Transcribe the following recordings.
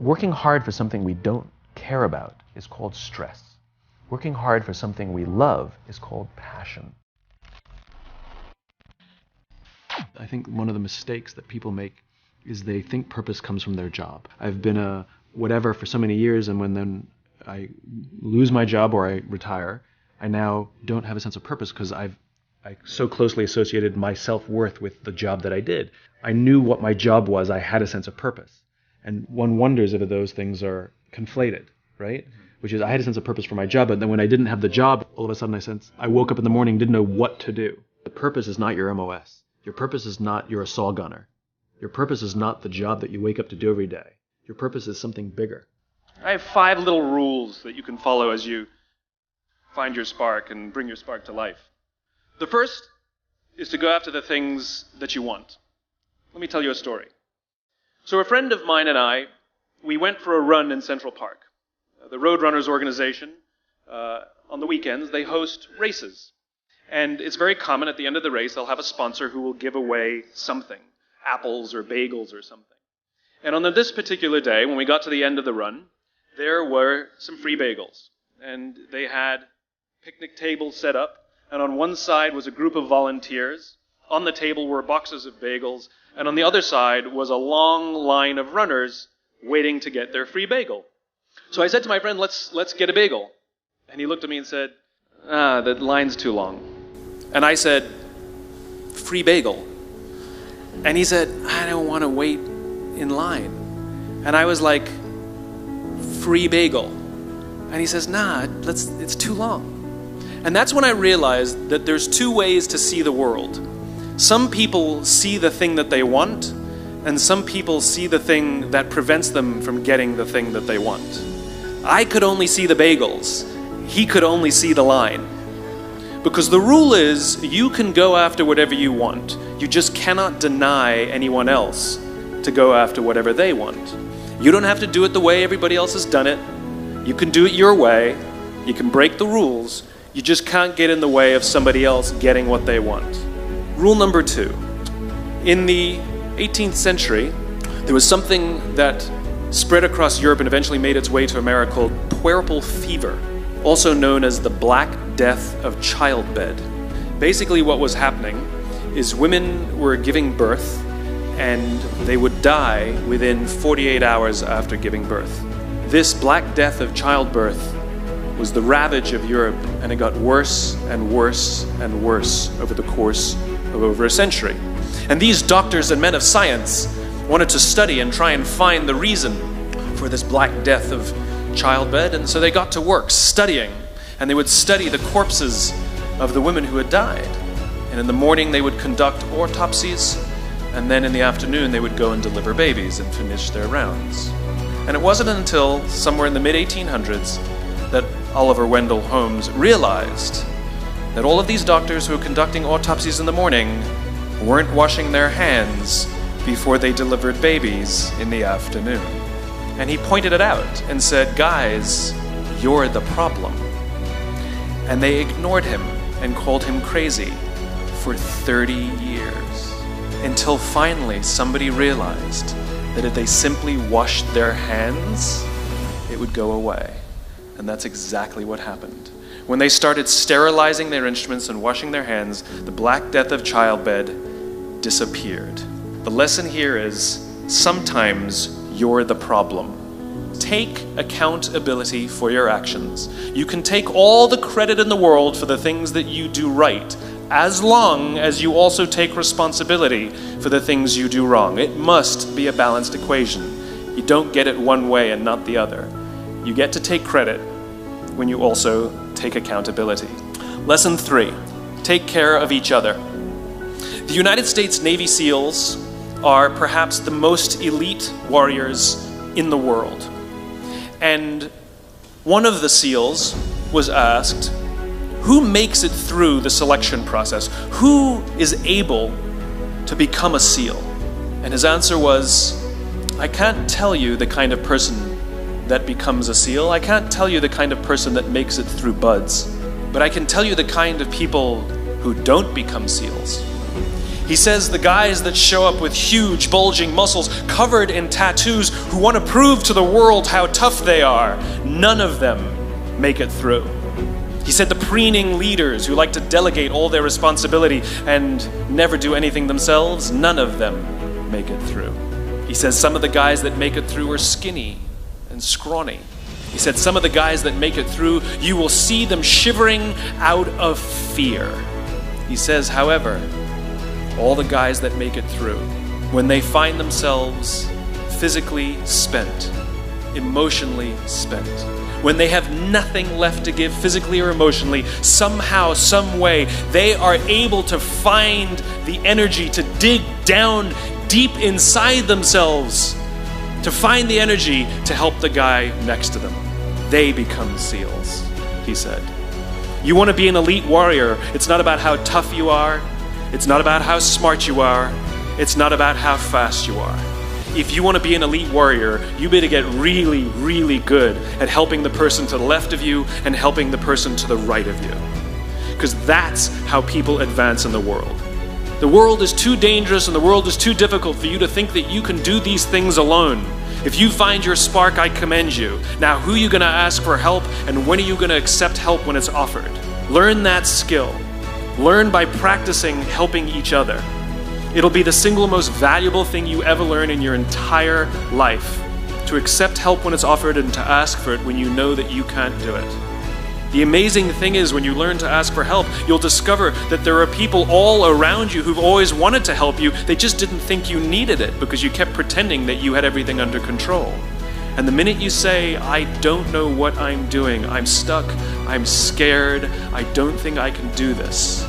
Working hard for something we don't care about is called stress. Working hard for something we love is called passion. I think one of the mistakes that people make is they think purpose comes from their job. I've been a whatever for so many years, and when then I lose my job or I retire, I now don't have a sense of purpose because I so closely associated my self-worth with the job that I did. I knew what my job was. I had a sense of purpose. And one wonders if those things are conflated, right? Which is I had a sense of purpose for my job, but then when I didn't have the job, all of a sudden I woke up in the morning, didn't know what to do. The purpose is not your MOS. Your purpose is not you're a saw gunner. Your purpose is not the job that you wake up to do every day. Your purpose is something bigger. I have 5 little rules that you can follow as you find your spark and bring your spark to life. The first is to go after the things that you want. Let me tell you a story. So a friend of mine and I, we went for a run in Central Park. The Roadrunners organization, on the weekends, they host races. And it's very common at the end of the race, they'll have a sponsor who will give away something, apples or bagels or something. And on this particular day, when we got to the end of the run, there were some free bagels. And they had picnic tables set up, and on one side was a group of volunteers. On the table were boxes of bagels, and on the other side was a long line of runners waiting to get their free bagel. So I said to my friend, let's get a bagel. And he looked at me and said, the line's too long. And I said, free bagel. And he said, I don't want to wait in line. And I was like, free bagel. And he says, it's too long. And that's when I realized that there's 2 ways to see the world. Some people see the thing that they want, and some people see the thing that prevents them from getting the thing that they want. I could only see the bagels. He could only see the line. Because the rule is, you can go after whatever you want. You just cannot deny anyone else to go after whatever they want. You don't have to do it the way everybody else has done it. You can do it your way. You can break the rules. You just can't get in the way of somebody else getting what they want. Rule number 2. In the 18th century, there was something that spread across Europe and eventually made its way to America called puerperal fever, also known as the Black Death of childbed. Basically what was happening is women were giving birth and they would die within 48 hours after giving birth. This Black Death of childbirth was the ravage of Europe, and it got worse and worse and worse over the course of over a century. And these doctors and men of science wanted to study and try and find the reason for this Black Death of childbed, and so they got to work studying, and they would study the corpses of the women who had died. And in the morning they would conduct autopsies, and then in the afternoon they would go and deliver babies and finish their rounds. And it wasn't until somewhere in the mid-1800s that Oliver Wendell Holmes realized that all of these doctors who were conducting autopsies in the morning weren't washing their hands before they delivered babies in the afternoon. And he pointed it out and said, guys, you're the problem. And they ignored him and called him crazy for 30 years, until finally somebody realized that if they simply washed their hands, it would go away. And that's exactly what happened. When they started sterilizing their instruments and washing their hands, the Black Death of childbed disappeared. The lesson here is, sometimes you're the problem. Take accountability for your actions. You can take all the credit in the world for the things that you do right, as long as you also take responsibility for the things you do wrong. It must be a balanced equation. You don't get it one way and not the other. You get to take credit when you also take accountability. Lesson 3, take care of each other. The United States Navy SEALs are perhaps the most elite warriors in the world. And one of the SEALs was asked, who makes it through the selection process? Who is able to become a SEAL? And his answer was, I can't tell you the kind of person that becomes a SEAL. I can't tell you the kind of person that makes it through BUD/S, but I can tell you the kind of people who don't become SEALs. He says the guys that show up with huge, bulging muscles covered in tattoos who want to prove to the world how tough they are, none of them make it through. He said the preening leaders who like to delegate all their responsibility and never do anything themselves, none of them make it through. He says some of the guys that make it through are skinny and scrawny. He said some of the guys that make it through, you will see them shivering out of fear. He says, however, all the guys that make it through, when they find themselves physically spent, emotionally spent, when they have nothing left to give physically or emotionally, somehow, some way, they are able to find the energy to dig down deep inside themselves, to find the energy to help the guy next to them. They become SEALs, he said. You want to be an elite warrior. It's not about how tough you are. It's not about how smart you are. It's not about how fast you are. If you want to be an elite warrior, you better get really, really good at helping the person to the left of you and helping the person to the right of you. Because that's how people advance in the world. The world is too dangerous and the world is too difficult for you to think that you can do these things alone. If you find your spark, I commend you. Now, who are you going to ask for help, and when are you going to accept help when it's offered? Learn that skill. Learn by practicing helping each other. It'll be the single most valuable thing you ever learn in your entire life, to accept help when it's offered and to ask for it when you know that you can't do it. The amazing thing is, when you learn to ask for help, you'll discover that there are people all around you who've always wanted to help you. They just didn't think you needed it because you kept pretending that you had everything under control. And the minute you say, I don't know what I'm doing, I'm stuck, I'm scared, I don't think I can do this,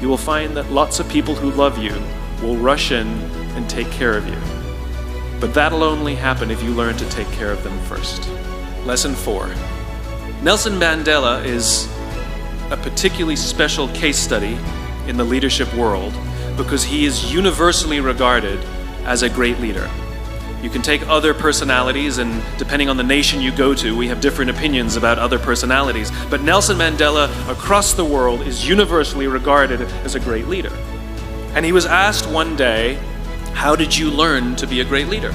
you will find that lots of people who love you will rush in and take care of you. But that'll only happen if you learn to take care of them first. Lesson 4. Nelson Mandela is a particularly special case study in the leadership world because he is universally regarded as a great leader. You can take other personalities, and depending on the nation you go to, we have different opinions about other personalities. But Nelson Mandela across the world is universally regarded as a great leader. And he was asked one day, how did you learn to be a great leader?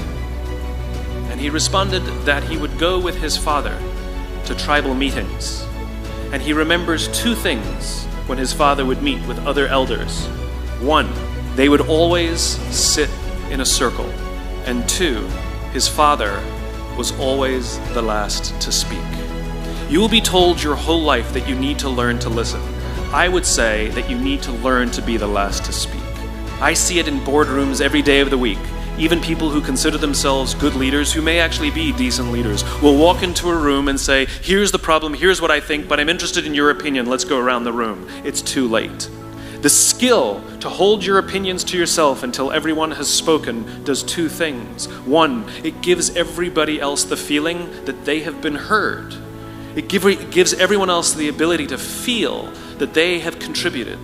And he responded that he would go with his father to tribal meetings. And he remembers two things when his father would meet with other elders. One, they would always sit in a circle. And two, his father was always the last to speak. You will be told your whole life that you need to learn to listen. I would say that you need to learn to be the last to speak. I see it in boardrooms every day of the week. Even people who consider themselves good leaders, who may actually be decent leaders, will walk into a room and say, here's the problem, here's what I think, but I'm interested in your opinion, let's go around the room. It's too late. The skill to hold your opinions to yourself until everyone has spoken does two things. One, it gives everybody else the feeling that they have been heard. It gives everyone else the ability to feel that they have contributed.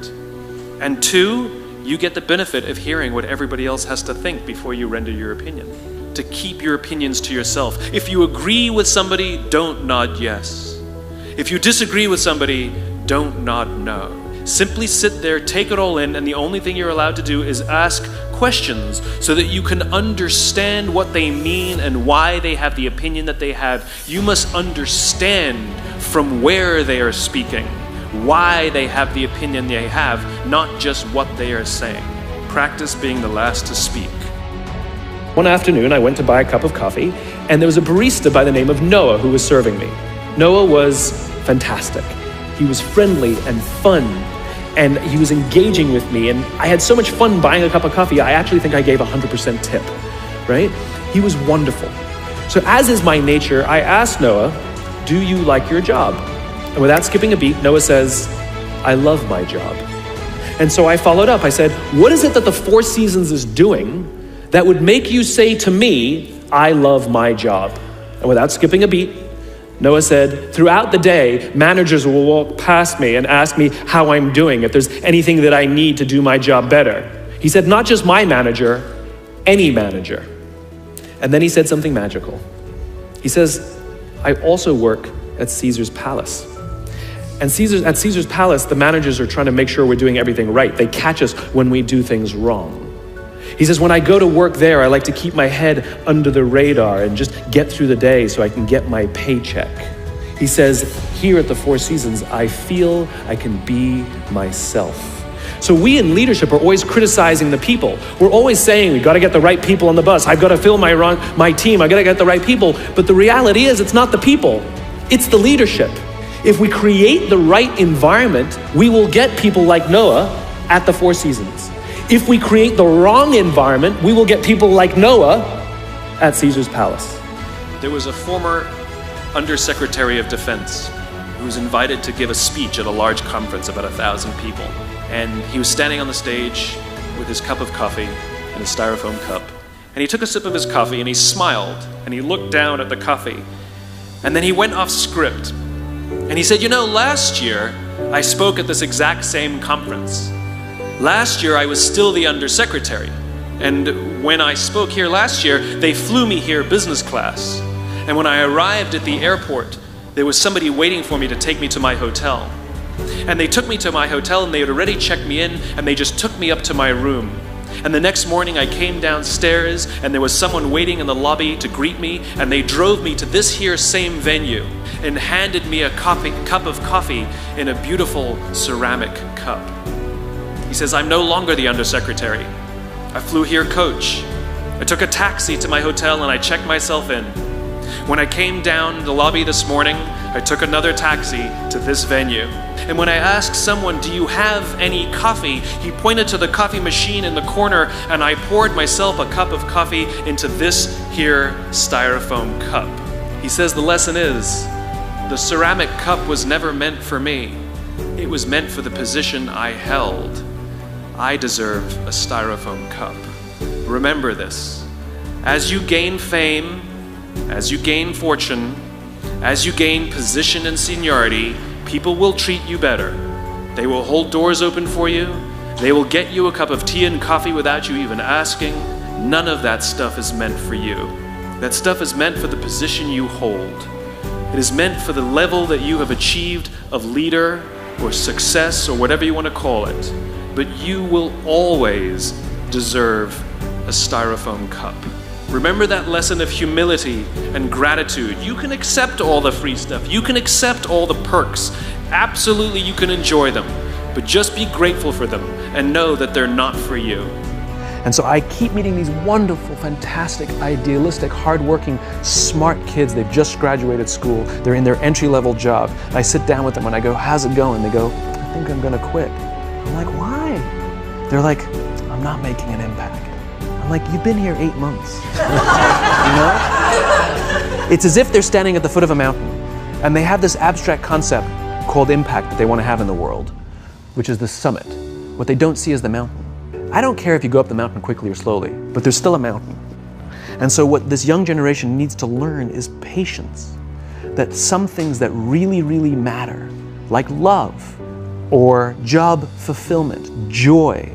And two, you get the benefit of hearing what everybody else has to think before you render your opinion. To keep your opinions to yourself. If you agree with somebody, don't nod yes. If you disagree with somebody, don't nod no. Simply sit there, take it all in, and the only thing you're allowed to do is ask questions so that you can understand what they mean and why they have the opinion that they have. You must understand from where they are speaking, why they have the opinion they have, not just what they are saying. Practice being the last to speak. One afternoon, I went to buy a cup of coffee, and there was a barista by the name of Noah who was serving me. Noah was fantastic. He was friendly and fun, and he was engaging with me, and I had so much fun buying a cup of coffee, I actually think I gave 100% tip, right? He was wonderful. So as is my nature, I asked Noah, do you like your job? And without skipping a beat, Noah says, I love my job. And so I followed up. I said, what is it that the Four Seasons is doing that would make you say to me, I love my job? And without skipping a beat, Noah said, throughout the day, managers will walk past me and ask me how I'm doing, if there's anything that I need to do my job better. He said, not just my manager, any manager. And then he said something magical. He says, I also work at Caesar's palace. And at Caesar's Palace, the managers are trying to make sure we're doing everything right. They catch us when we do things wrong. He says, when I go to work there, I like to keep my head under the radar and just get through the day so I can get my paycheck. He says, here at the Four Seasons, I feel I can be myself. So we in leadership are always criticizing the people. We're always saying, we got to get the right people on the bus. I've got to fill my team. I got to get the right people. But the reality is, it's not the people. It's the leadership. If we create the right environment, we will get people like Noah at the Four Seasons. If we create the wrong environment, we will get people like Noah at Caesar's Palace. There was a former Undersecretary of Defense who was invited to give a speech at a large conference, about 1,000 people. And he was standing on the stage with his cup of coffee and a styrofoam cup. And he took a sip of his coffee and he smiled and he looked down at the coffee. And then he went off script. And he said, you know, last year I spoke at this exact same conference. Last year I was still the Undersecretary. And when I spoke here last year, they flew me here business class. And when I arrived at the airport, there was somebody waiting for me to take me to my hotel. And they took me to my hotel and they had already checked me in and they just took me up to my room. And the next morning I came downstairs and there was someone waiting in the lobby to greet me, and they drove me to this here same venue and handed me a cup of coffee in a beautiful ceramic cup. He says, I'm no longer the Undersecretary. I flew here coach. I took a taxi to my hotel and I checked myself in. When I came down the lobby this morning, I took another taxi to this venue. And when I asked someone, do you have any coffee? He pointed to the coffee machine in the corner and I poured myself a cup of coffee into this here styrofoam cup. He says the lesson is, the ceramic cup was never meant for me. It was meant for the position I held. I deserve a styrofoam cup. Remember this. As you gain fame, as you gain fortune, as you gain position and seniority, people will treat you better. They will hold doors open for you. They will get you a cup of tea and coffee without you even asking. None of that stuff is meant for you. That stuff is meant for the position you hold. It is meant for the level that you have achieved of leader or success or whatever you want to call it. But you will always deserve a styrofoam cup. Remember that lesson of humility and gratitude. You can accept all the free stuff. You can accept all the perks. Absolutely, you can enjoy them. But just be grateful for them and know that they're not for you. And so I keep meeting these wonderful, fantastic, idealistic, hardworking, smart kids. They've just graduated school. They're in their entry-level job. I sit down with them and I go, how's it going? They go, I think I'm gonna quit. I'm like, why? They're like, I'm not making an impact. I'm like, you've been here 8 months. You know? It's as if they're standing at the foot of a mountain and they have this abstract concept called impact that they want to have in the world, which is the summit. What they don't see is the mountain. I don't care if you go up the mountain quickly or slowly, but there's still a mountain. And so what this young generation needs to learn is patience. That some things that really, really matter, like love, or job fulfillment, joy,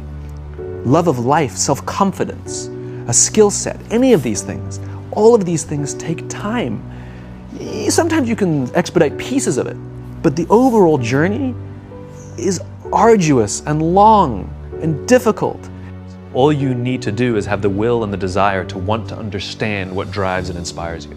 love of life, self-confidence, a skill set, any of these things, all of these things take time. Sometimes you can expedite pieces of it, but the overall journey is arduous and long and difficult. All you need to do is have the will and the desire to want to understand what drives and inspires you.